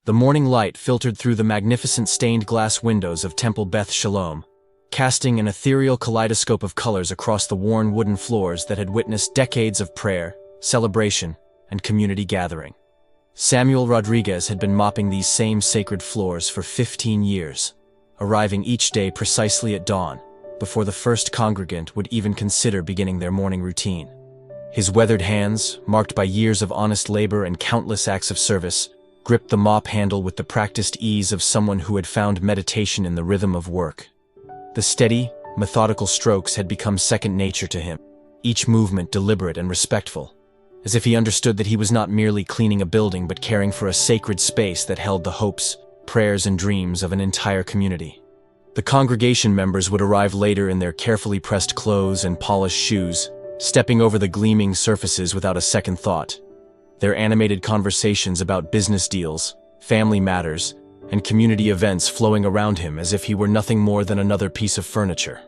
The morning light filtered through the magnificent stained glass windows of Temple Beth Shalom, casting an ethereal kaleidoscope of colors across the worn wooden floors that had witnessed decades of prayer, celebration, and community gathering. Samuel Rodriguez had been mopping these same sacred floors for 15 years, arriving each day precisely at dawn, before the first congregant would even consider beginning their morning routine. His weathered hands, marked by years of honest labor and countless acts of service, gripped the mop handle with the practiced ease of someone who had found meditation in the rhythm of work. The steady, methodical strokes had become second nature to him, each movement deliberate and respectful, as if he understood that he was not merely cleaning a building but caring for a sacred space that held the hopes, prayers, and dreams of an entire community. The congregation members would arrive later in their carefully pressed clothes and polished shoes, stepping over the gleaming surfaces without a second thought, their animated conversations about business deals, family matters, and community events flowing around him as if he were nothing more than another piece of furniture.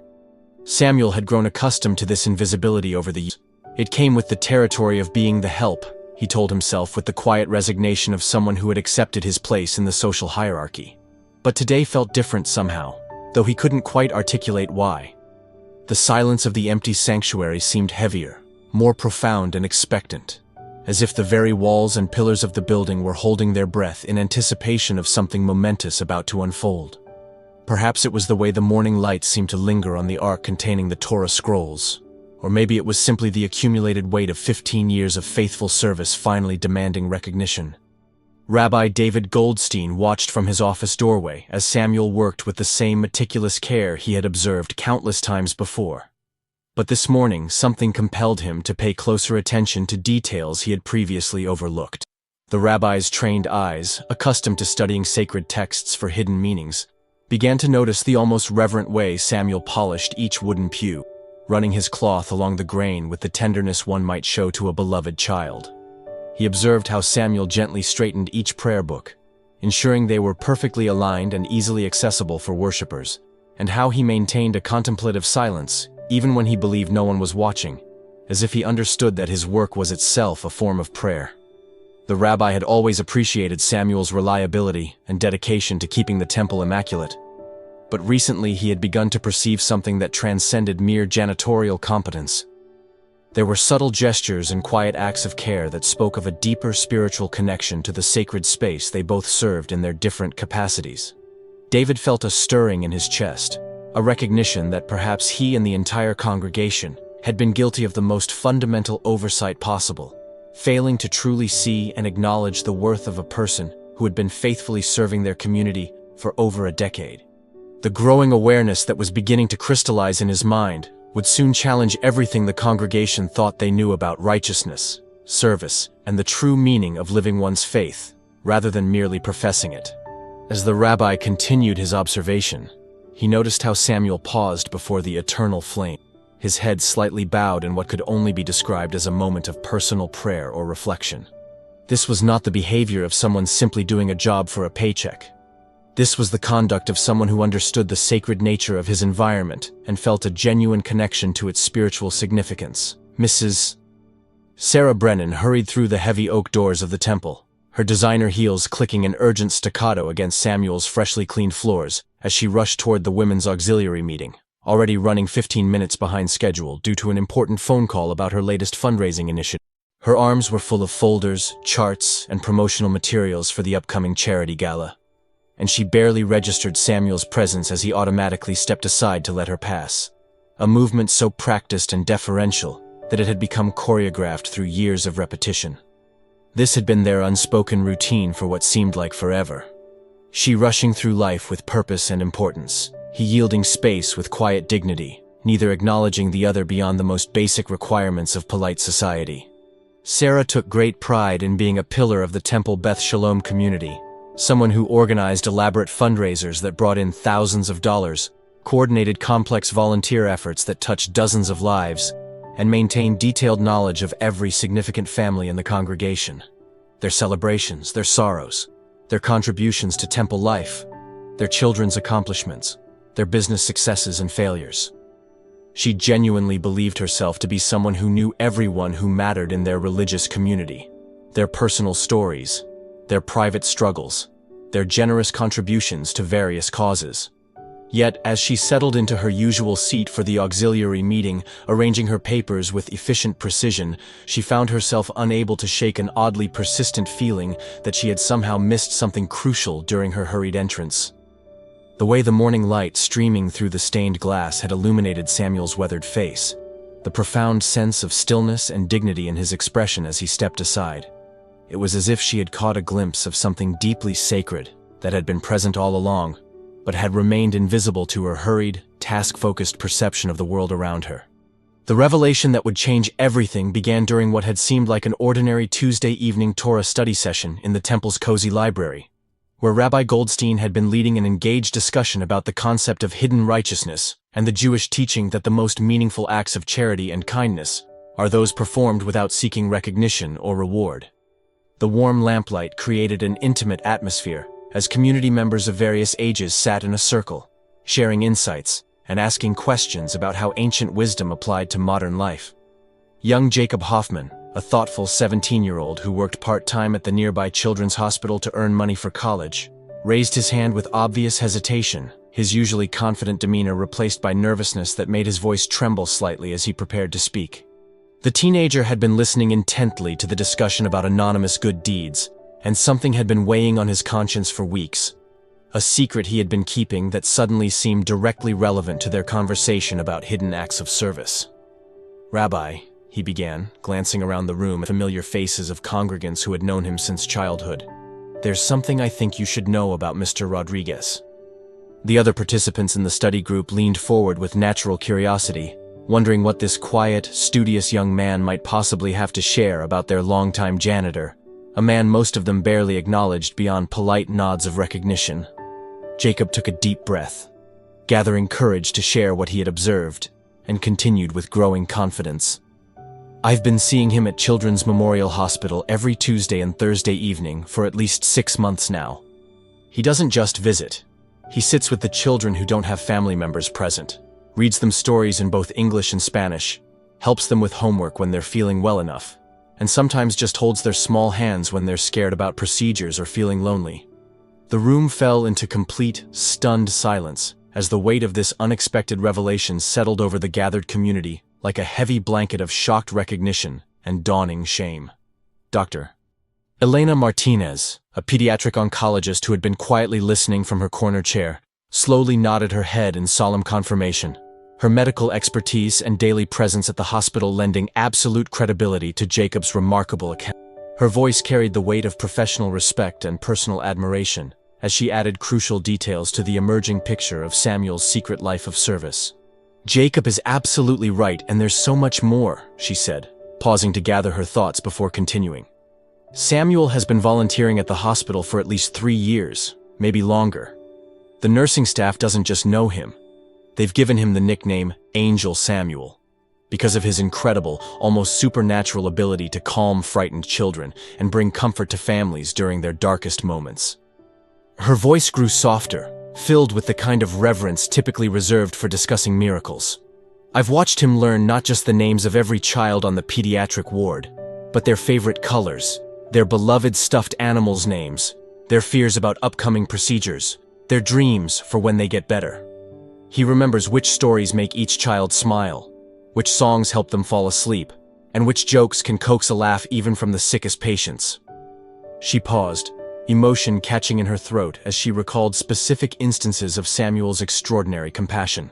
Samuel had grown accustomed to this invisibility over the years. It came with the territory of being the help, he told himself with the quiet resignation of someone who had accepted his place in the social hierarchy. But today felt different somehow, though he couldn't quite articulate why. The silence of the empty sanctuary seemed heavier, more profound and expectant, as if the very walls and pillars of the building were holding their breath in anticipation of something momentous about to unfold. Perhaps it was the way the morning light seemed to linger on the ark containing the Torah scrolls, or maybe it was simply the accumulated weight of 15 years of faithful service finally demanding recognition. Rabbi David Goldstein watched from his office doorway as Samuel worked with the same meticulous care he had observed countless times before. But this morning, something compelled him to pay closer attention to details he had previously overlooked. The rabbi's trained eyes, accustomed to studying sacred texts for hidden meanings, began to notice the almost reverent way Samuel polished each wooden pew, running his cloth along the grain with the tenderness one might show to a beloved child. He observed how Samuel gently straightened each prayer book, ensuring they were perfectly aligned and easily accessible for worshipers, and how he maintained a contemplative silence even when he believed no one was watching, as if he understood that his work was itself a form of prayer. The rabbi had always appreciated Samuel's reliability and dedication to keeping the temple immaculate, but recently he had begun to perceive something that transcended mere janitorial competence. There were subtle gestures and quiet acts of care that spoke of a deeper spiritual connection to the sacred space they both served in their different capacities. David felt a stirring in his chest, a recognition that perhaps he and the entire congregation had been guilty of the most fundamental oversight possible, failing to truly see and acknowledge the worth of a person who had been faithfully serving their community for over a decade. The growing awareness that was beginning to crystallize in his mind would soon challenge everything the congregation thought they knew about righteousness, service, and the true meaning of living one's faith, rather than merely professing it. As the rabbi continued his observation, he noticed how Samuel paused before the eternal flame, his head slightly bowed in what could only be described as a moment of personal prayer or reflection. This was not the behavior of someone simply doing a job for a paycheck. This was the conduct of someone who understood the sacred nature of his environment and felt a genuine connection to its spiritual significance. Mrs. Sarah Brennan hurried through the heavy oak doors of the temple, her designer heels clicking in urgent staccato against Samuel's freshly cleaned floors as she rushed toward the women's auxiliary meeting, already running 15 minutes behind schedule due to an important phone call about her latest fundraising initiative. Her arms were full of folders, charts, and promotional materials for the upcoming charity gala, and she barely registered Samuel's presence as he automatically stepped aside to let her pass, a movement so practiced and deferential that it had become choreographed through years of repetition. This had been their unspoken routine for what seemed like forever. She rushing through life with purpose and importance, he yielding space with quiet dignity, neither acknowledging the other beyond the most basic requirements of polite society. Sarah took great pride in being a pillar of the Temple Beth Shalom community, someone who organized elaborate fundraisers that brought in thousands of dollars, coordinated complex volunteer efforts that touched dozens of lives, and maintained detailed knowledge of every significant family in the congregation, their celebrations, their sorrows, their contributions to temple life, their children's accomplishments, their business successes and failures. She genuinely believed herself to be someone who knew everyone who mattered in their religious community, their personal stories, their private struggles, their generous contributions to various causes. Yet, as she settled into her usual seat for the auxiliary meeting, arranging her papers with efficient precision, she found herself unable to shake an oddly persistent feeling that she had somehow missed something crucial during her hurried entrance. The way the morning light streaming through the stained glass had illuminated Samuel's weathered face, the profound sense of stillness and dignity in his expression as he stepped aside. It was as if she had caught a glimpse of something deeply sacred that had been present all along, but had remained invisible to her hurried, task-focused perception of the world around her. The revelation that would change everything began during what had seemed like an ordinary Tuesday evening Torah study session in the temple's cozy library, where Rabbi Goldstein had been leading an engaged discussion about the concept of hidden righteousness and the Jewish teaching that the most meaningful acts of charity and kindness are those performed without seeking recognition or reward. The warm lamplight created an intimate atmosphere as community members of various ages sat in a circle, sharing insights and asking questions about how ancient wisdom applied to modern life. Young Jacob Hoffman, a thoughtful 17-year-old who worked part-time at the nearby children's hospital to earn money for college, raised his hand with obvious hesitation, his usually confident demeanor replaced by nervousness that made his voice tremble slightly as he prepared to speak. The teenager had been listening intently to the discussion about anonymous good deeds, and something had been weighing on his conscience for weeks. A secret he had been keeping that suddenly seemed directly relevant to their conversation about hidden acts of service. "Rabbi," he began, glancing around the room at familiar faces of congregants who had known him since childhood, "there's something I think you should know about Mr. Rodriguez." The other participants in the study group leaned forward with natural curiosity, wondering what this quiet, studious young man might possibly have to share about their longtime janitor, a man most of them barely acknowledged beyond polite nods of recognition. Jacob took a deep breath, gathering courage to share what he had observed, and continued with growing confidence. "I've been seeing him at Children's Memorial Hospital every Tuesday and Thursday evening for at least 6 months now. He doesn't just visit. He sits with the children who don't have family members present, reads them stories in both English and Spanish, helps them with homework when they're feeling well enough, and sometimes just holds their small hands when they're scared about procedures or feeling lonely." The room fell into complete, stunned silence as the weight of this unexpected revelation settled over the gathered community like a heavy blanket of shocked recognition and dawning shame. Dr. Elena Martinez, a pediatric oncologist who had been quietly listening from her corner chair, slowly nodded her head in solemn confirmation, her medical expertise and daily presence at the hospital lending absolute credibility to Jacob's remarkable account. Her voice carried the weight of professional respect and personal admiration as she added crucial details to the emerging picture of Samuel's secret life of service. "Jacob is absolutely right, and there's so much more," she said, pausing to gather her thoughts before continuing. "Samuel has been volunteering at the hospital for at least 3 years, maybe longer. The nursing staff doesn't just know him. They've given him the nickname Angel Samuel because of his incredible, almost supernatural ability to calm frightened children and bring comfort to families during their darkest moments." Her voice grew softer, filled with the kind of reverence typically reserved for discussing miracles. "I've watched him learn not just the names of every child on the pediatric ward, but their favorite colors, their beloved stuffed animals' names, their fears about upcoming procedures, their dreams for when they get better. He remembers which stories make each child smile, which songs help them fall asleep, and which jokes can coax a laugh even from the sickest patients." She paused, emotion catching in her throat as she recalled specific instances of Samuel's extraordinary compassion.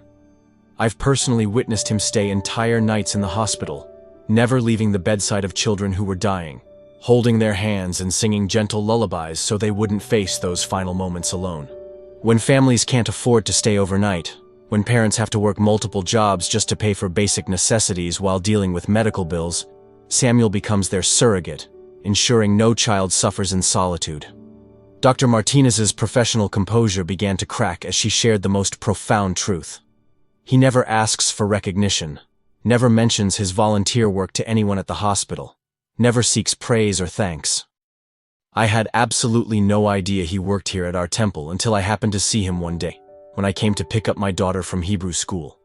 "I've personally witnessed him stay entire nights in the hospital, never leaving the bedside of children who were dying, holding their hands and singing gentle lullabies so they wouldn't face those final moments alone. When families can't afford to stay overnight, when parents have to work multiple jobs just to pay for basic necessities while dealing with medical bills, Samuel becomes their surrogate, ensuring no child suffers in solitude." Dr. Martinez's professional composure began to crack as she shared the most profound truth. "He never asks for recognition, never mentions his volunteer work to anyone at the hospital, never seeks praise or thanks. I had absolutely no idea he worked here at our temple until I happened to see him one day, when I came to pick up my daughter from Hebrew school."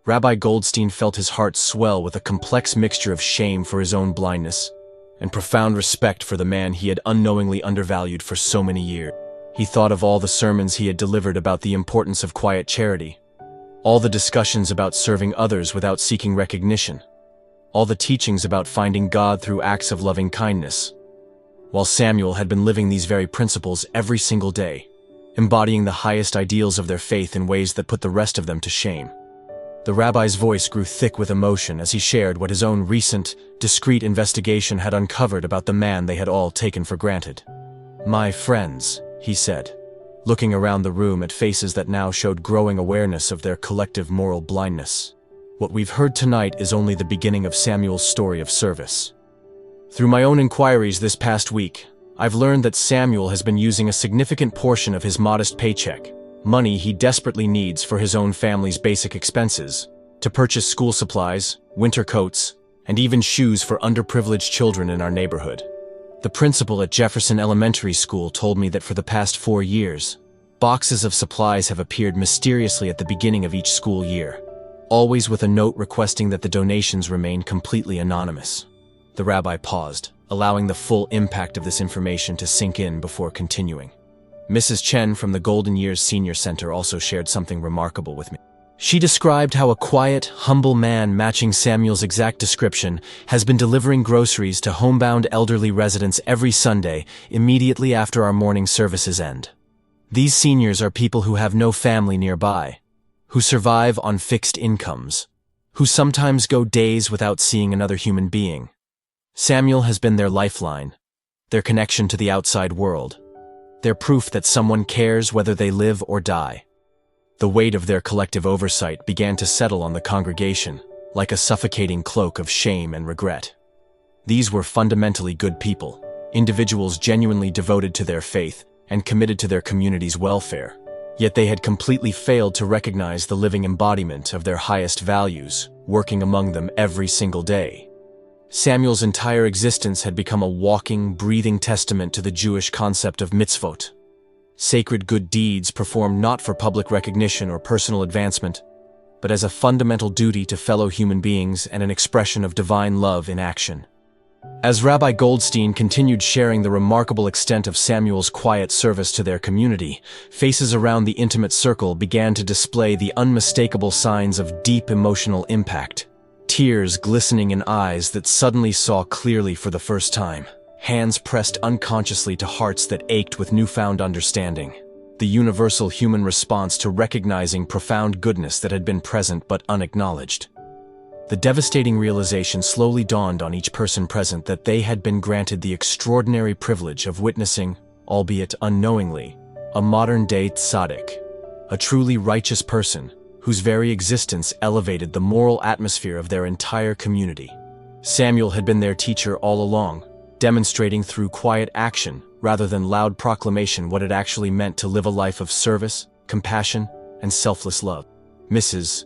Rabbi Goldstein felt his heart swell with a complex mixture of shame for his own blindness and profound respect for the man he had unknowingly undervalued for so many years. He thought of all the sermons he had delivered about the importance of quiet charity, all the discussions about serving others without seeking recognition, all the teachings about finding God through acts of loving kindness, while Samuel had been living these very principles every single day, embodying the highest ideals of their faith in ways that put the rest of them to shame. The rabbi's voice grew thick with emotion as he shared what his own recent, discreet investigation had uncovered about the man they had all taken for granted. "My friends," he said, looking around the room at faces that now showed growing awareness of their collective moral blindness. "What we've heard tonight is only the beginning of Samuel's story of service. Through my own inquiries this past week, I've learned that Samuel has been using a significant portion of his modest paycheck, money he desperately needs for his own family's basic expenses, to purchase school supplies, winter coats, and even shoes for underprivileged children in our neighborhood. The principal at Jefferson Elementary School told me that for the past 4 years, boxes of supplies have appeared mysteriously at the beginning of each school year, always with a note requesting that the donations remain completely anonymous." The rabbi paused, allowing the full impact of this information to sink in before continuing. Mrs. Chen from the Golden Years Senior Center also shared something remarkable with me. She described how a quiet, humble man matching Samuel's exact description has been delivering groceries to homebound elderly residents every Sunday immediately after our morning services end. These seniors are people who have no family nearby, who survive on fixed incomes, who sometimes go days without seeing another human being. Samuel has been their lifeline, their connection to the outside world, their proof that someone cares whether they live or die. The weight of their collective oversight began to settle on the congregation, like a suffocating cloak of shame and regret. These were fundamentally good people, individuals genuinely devoted to their faith and committed to their community's welfare. Yet they had completely failed to recognize the living embodiment of their highest values, working among them every single day. Samuel's entire existence had become a walking, breathing testament to the Jewish concept of mitzvot, sacred good deeds performed not for public recognition or personal advancement, but as a fundamental duty to fellow human beings and an expression of divine love in action. As Rabbi Goldstein continued sharing the remarkable extent of Samuel's quiet service to their community, faces around the intimate circle began to display the unmistakable signs of deep emotional impact. Tears glistening in eyes that suddenly saw clearly for the first time. Hands pressed unconsciously to hearts that ached with newfound understanding. The universal human response to recognizing profound goodness that had been present but unacknowledged. The devastating realization slowly dawned on each person present that they had been granted the extraordinary privilege of witnessing, albeit unknowingly, a modern-day tzaddik, a truly righteous person whose very existence elevated the moral atmosphere of their entire community. Samuel had been their teacher all along, demonstrating through quiet action rather than loud proclamation what it actually meant to live a life of service, compassion, and selfless love. Mrs.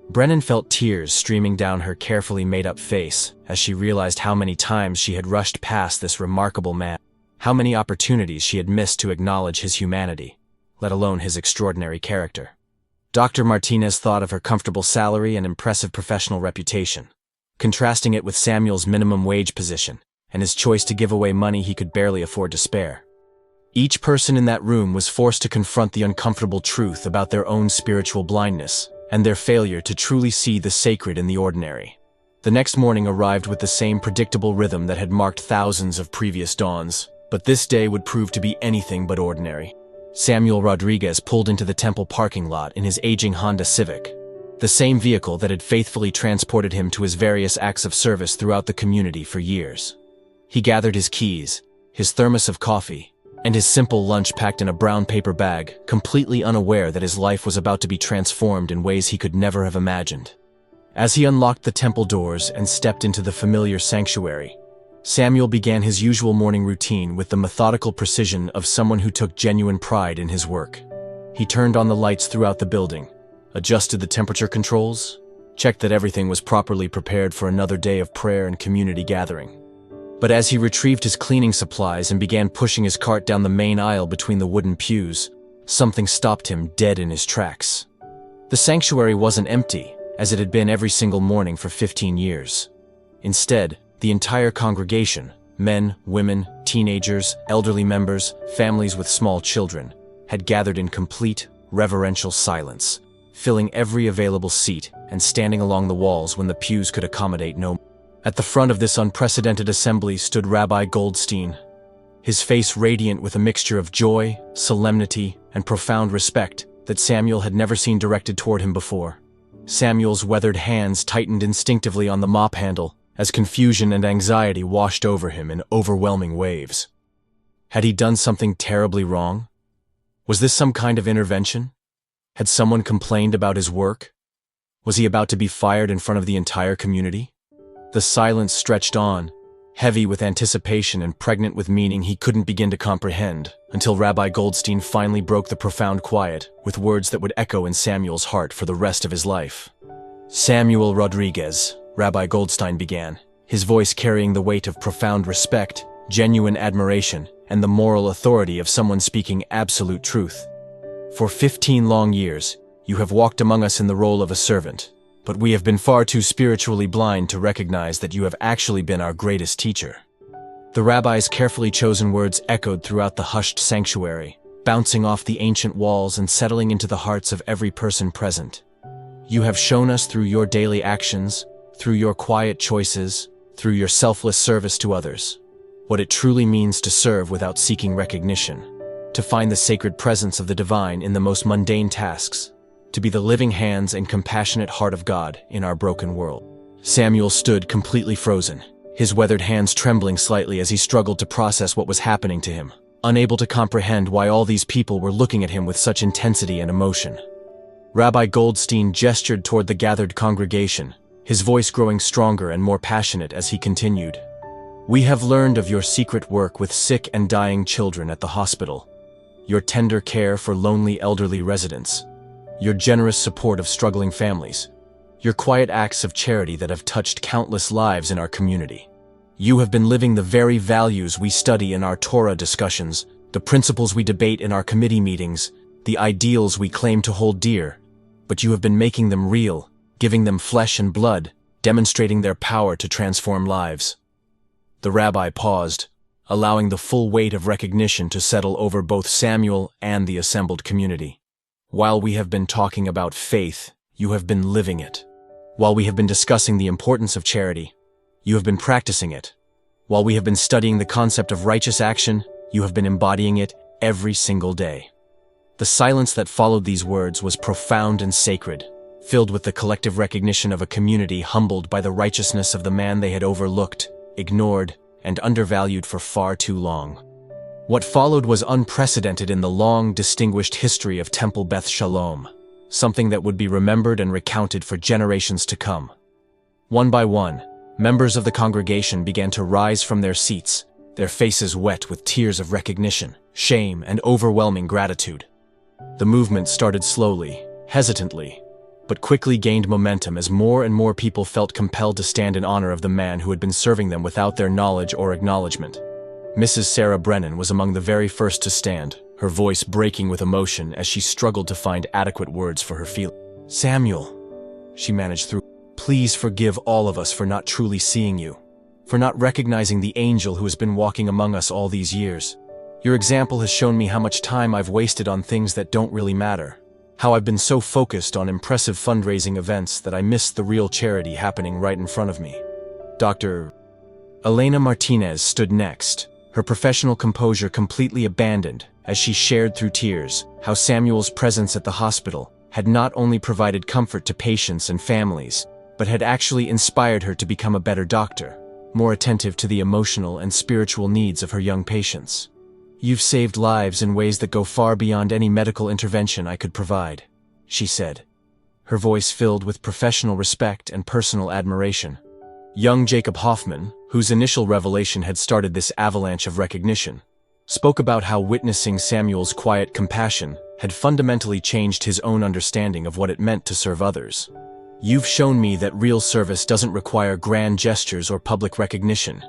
Brennan felt tears streaming down her carefully made-up face as she realized how many times she had rushed past this remarkable man, how many opportunities she had missed to acknowledge his humanity, let alone his extraordinary character. Dr. Martinez thought of her comfortable salary and impressive professional reputation, contrasting it with Samuel's minimum wage position and his choice to give away money he could barely afford to spare. Each person in that room was forced to confront the uncomfortable truth about their own spiritual blindness and their failure to truly see the sacred in the ordinary. The next morning arrived with the same predictable rhythm that had marked thousands of previous dawns, but this day would prove to be anything but ordinary. Samuel Rodriguez pulled into the Temple parking lot in his aging Honda Civic, the same vehicle that had faithfully transported him to his various acts of service throughout the community for years. He gathered his keys, his thermos of coffee, and his simple lunch packed in a brown paper bag, completely unaware that his life was about to be transformed in ways he could never have imagined. As he unlocked the temple doors and stepped into the familiar sanctuary, Samuel began his usual morning routine with the methodical precision of someone who took genuine pride in his work. He turned on the lights throughout the building, adjusted the temperature controls, checked that everything was properly prepared for another day of prayer and community gathering. But as he retrieved his cleaning supplies and began pushing his cart down the main aisle between the wooden pews, something stopped him dead in his tracks. The sanctuary wasn't empty, as it had been every single morning for 15 years. Instead, the entire congregation, Men, women, teenagers, elderly members, families with small children, had gathered in complete, reverential silence, filling every available seat and standing along the walls when the pews could accommodate no more. At the front of this unprecedented assembly stood Rabbi Goldstein, his face radiant with a mixture of joy, solemnity, and profound respect that Samuel had never seen directed toward him before. Samuel's weathered hands tightened instinctively on the mop handle as confusion and anxiety washed over him in overwhelming waves. Had he done something terribly wrong? Was this some kind of intervention? Had someone complained about his work? Was he about to be fired in front of the entire community? The silence stretched on, heavy with anticipation and pregnant with meaning he couldn't begin to comprehend, until Rabbi Goldstein finally broke the profound quiet with words that would echo in Samuel's heart for the rest of his life. "Samuel Rodriguez," Rabbi Goldstein began, his voice carrying the weight of profound respect, genuine admiration, and the moral authority of someone speaking absolute truth. "For 15 long years, you have walked among us in the role of a servant, but we have been far too spiritually blind to recognize that you have actually been our greatest teacher." The rabbi's carefully chosen words echoed throughout the hushed sanctuary, bouncing off the ancient walls and settling into the hearts of every person present. "You have shown us through your daily actions, through your quiet choices, through your selfless service to others, what it truly means to serve without seeking recognition, to find the sacred presence of the divine in the most mundane tasks, to be the living hands and compassionate heart of God in our broken world." Samuel stood completely frozen, his weathered hands trembling slightly as he struggled to process what was happening to him, unable to comprehend why all these people were looking at him with such intensity and emotion. Rabbi Goldstein gestured toward the gathered congregation, his voice growing stronger and more passionate as he continued. "We have learned of your secret work with sick and dying children at the hospital, your tender care for lonely elderly residents, your generous support of struggling families, your quiet acts of charity that have touched countless lives in our community. You have been living the very values we study in our Torah discussions, the principles we debate in our committee meetings, the ideals we claim to hold dear, but you have been making them real, giving them flesh and blood, demonstrating their power to transform lives." The rabbi paused, allowing the full weight of recognition to settle over both Samuel and the assembled community. "While we have been talking about faith, you have been living it. While we have been discussing the importance of charity, you have been practicing it. While we have been studying the concept of righteous action, you have been embodying it every single day." The silence that followed these words was profound and sacred, filled with the collective recognition of a community humbled by the righteousness of the man they had overlooked, ignored, and undervalued for far too long. What followed was unprecedented in the long, distinguished history of Temple Beth Shalom, something that would be remembered and recounted for generations to come. One by one, members of the congregation began to rise from their seats, their faces wet with tears of recognition, shame, and overwhelming gratitude. The movement started slowly, hesitantly, but quickly gained momentum as more and more people felt compelled to stand in honor of the man who had been serving them without their knowledge or acknowledgement. Mrs. Sarah Brennan was among the very first to stand, her voice breaking with emotion as she struggled to find adequate words for her feelings. "Samuel," she managed through, "please forgive all of us for not truly seeing you, for not recognizing the angel who has been walking among us all these years. Your example has shown me how much time I've wasted on things that don't really matter, how I've been so focused on impressive fundraising events that I missed the real charity happening right in front of me." Dr. Elena Martinez stood next, her professional composure completely abandoned as she shared through tears how Samuel's presence at the hospital had not only provided comfort to patients and families, but had actually inspired her to become a better doctor, more attentive to the emotional and spiritual needs of her young patients. "You've saved lives in ways that go far beyond any medical intervention I could provide," she said, her voice filled with professional respect and personal admiration. Young Jacob Hoffman, whose initial revelation had started this avalanche of recognition, spoke about how witnessing Samuel's quiet compassion had fundamentally changed his own understanding of what it meant to serve others. "You've shown me that real service doesn't require grand gestures or public recognition.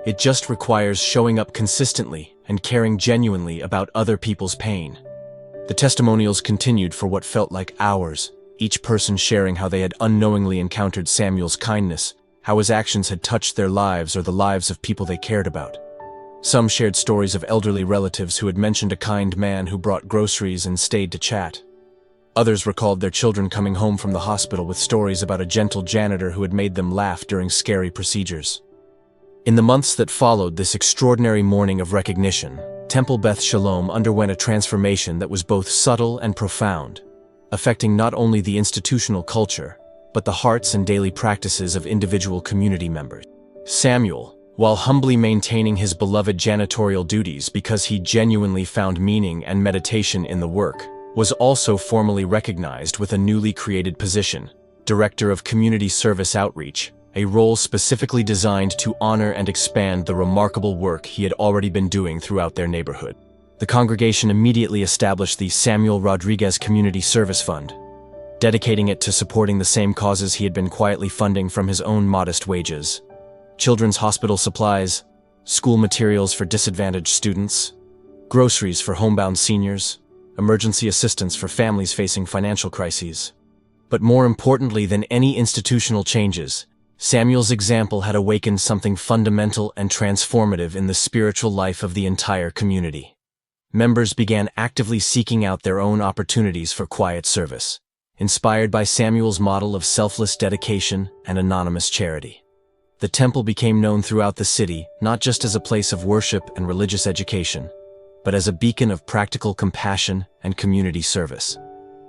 It just requires showing up consistently and caring genuinely about other people's pain." The testimonials continued for what felt like hours, each person sharing how they had unknowingly encountered Samuel's kindness, how his actions had touched their lives or the lives of people they cared about. Some shared stories of elderly relatives who had mentioned a kind man who brought groceries and stayed to chat. Others recalled their children coming home from the hospital with stories about a gentle janitor who had made them laugh during scary procedures. In the months that followed this extraordinary morning of recognition, Temple Beth Shalom underwent a transformation that was both subtle and profound, affecting not only the institutional culture, but the hearts and daily practices of individual community members. Samuel, while humbly maintaining his beloved janitorial duties because he genuinely found meaning and meditation in the work, was also formally recognized with a newly created position, Director of Community Service Outreach, a role specifically designed to honor and expand the remarkable work he had already been doing throughout their neighborhood. The congregation immediately established the Samuel Rodriguez Community Service Fund, dedicating it to supporting the same causes he had been quietly funding from his own modest wages: children's hospital supplies, school materials for disadvantaged students, groceries for homebound seniors, emergency assistance for families facing financial crises. But more importantly than any institutional changes, Samuel's example had awakened something fundamental and transformative in the spiritual life of the entire community. Members began actively seeking out their own opportunities for quiet service, inspired by Samuel's model of selfless dedication and anonymous charity. The temple became known throughout the city not just as a place of worship and religious education, but as a beacon of practical compassion and community service.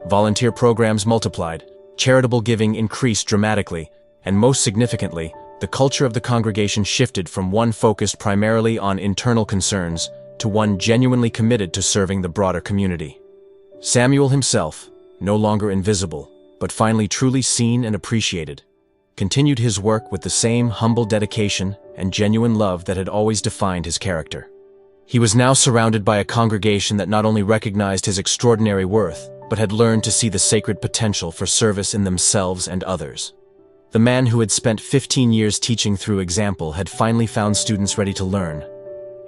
Volunteer programs multiplied, charitable giving increased dramatically, and most significantly, the culture of the congregation shifted from one focused primarily on internal concerns to one genuinely committed to serving the broader community. Samuel himself, no longer invisible, but finally truly seen and appreciated, continued his work with the same humble dedication and genuine love that had always defined his character. He was now surrounded by a congregation that not only recognized his extraordinary worth, but had learned to see the sacred potential for service in themselves and others. The man who had spent 15 years teaching through example had finally found students ready to learn,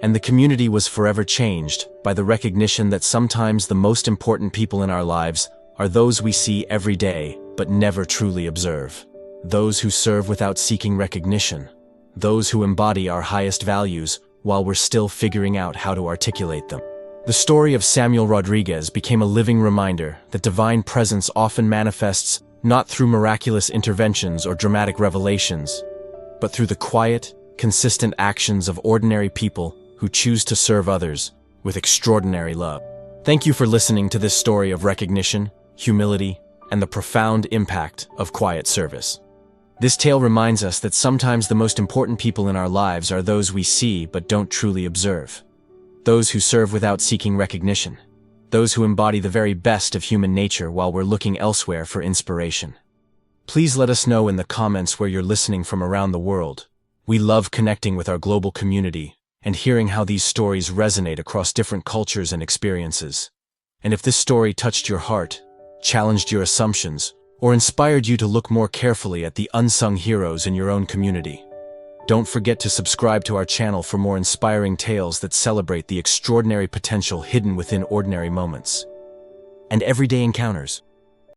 and the community was forever changed by the recognition that sometimes the most important people in our lives are those we see every day but never truly observe. Those who serve without seeking recognition. Those who embody our highest values while we're still figuring out how to articulate them. The story of Samuel Rodriguez became a living reminder that divine presence often manifests not through miraculous interventions or dramatic revelations, but through the quiet, consistent actions of ordinary people who choose to serve others with extraordinary love. Thank you for listening to this story of recognition, humility, and the profound impact of quiet service. This tale reminds us that sometimes the most important people in our lives are those we see but don't truly observe. Those who serve without seeking recognition. Those who embody the very best of human nature while we're looking elsewhere for inspiration. Please let us know in the comments where you're listening from around the world. We love connecting with our global community and hearing how these stories resonate across different cultures and experiences. And if this story touched your heart, challenged your assumptions, or inspired you to look more carefully at the unsung heroes in your own community, don't forget to subscribe to our channel for more inspiring tales that celebrate the extraordinary potential hidden within ordinary moments and everyday encounters.